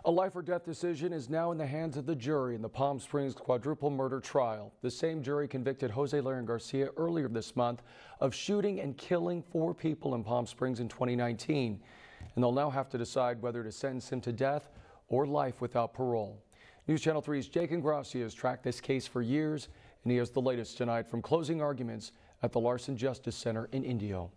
A life or death decision is now in the hands of the jury in the Palm Springs quadruple murder trial. The same jury convicted Jose Leron Garcia earlier this month of shooting and killing 4 people in Palm Springs in 2019. And they'll now have to decide whether to sentence him to death or life without parole. News Channel 3's Jake Garcia has tracked this case for years, and he has the latest tonight from closing arguments at the Larson Justice Center in Indio.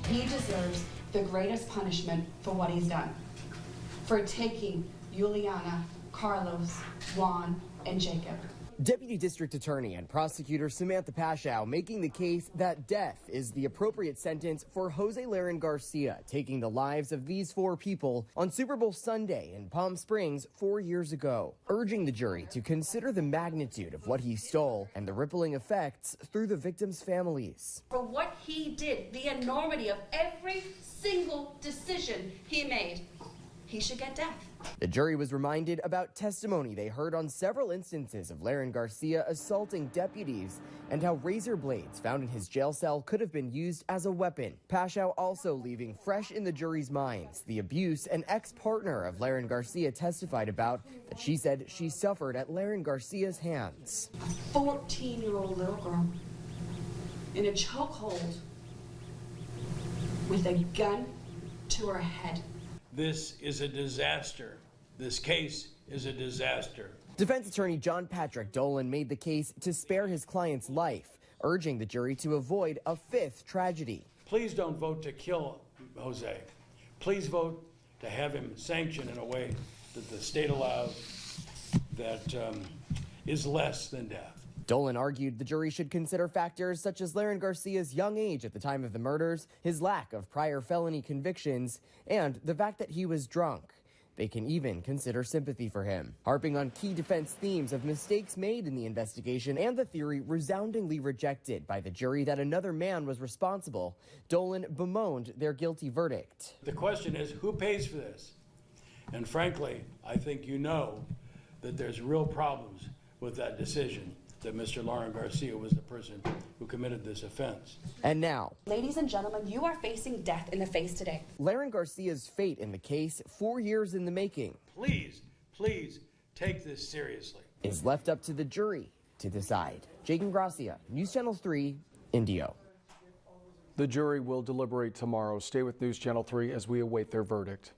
He deserves the greatest punishment for what he's done, for taking Juliana, Carlos, Juan, and Jacob. Deputy District Attorney and Prosecutor Samantha Paschow making the case that death is the appropriate sentence for Jose Leron Garcia, taking the lives of these 4 people on Super Bowl Sunday in Palm Springs 4 years ago, urging the jury to consider the magnitude of what he stole and the rippling effects through the victims' families. For what he did, the enormity of every single decision he made, he should get death. The jury was reminded about testimony they heard on several instances of Leron Garcia assaulting deputies and how razor blades found in his jail cell could have been used as a weapon. Paschow also leaving fresh in the jury's minds the abuse an ex-partner of Leron Garcia testified about that she said she suffered at Leron Garcia's hands. A 14-year-old little girl in a chokehold with a gun to her head. This is a disaster. This case is a disaster. Defense attorney John Patrick Dolan made the case to spare his client's life, urging the jury to avoid a 5th tragedy. Please don't vote to kill Jose. Please vote to have him sanctioned in a way that the state allows that is less than death. Dolan argued the jury should consider factors such as Leron Garcia's young age at the time of the murders, his lack of prior felony convictions, and the fact that he was drunk. They can even consider sympathy for him, harping on key defense themes of mistakes made in the investigation and the theory resoundingly rejected by the jury that another man was responsible. Dolan bemoaned their guilty verdict. The question is, who pays for this? And frankly, I think you know that there's real problems with that decision, that Mr. Leron Garcia was the person who committed this offense. And now, ladies and gentlemen, you are facing death in the face today. Leron Garcia's fate in the case, 4 years in the making. Please, please take this seriously. Is left up to the jury to decide. Jake Garcia, News Channel 3, Indio. The jury will deliberate tomorrow. Stay with News Channel 3 as we await their verdict.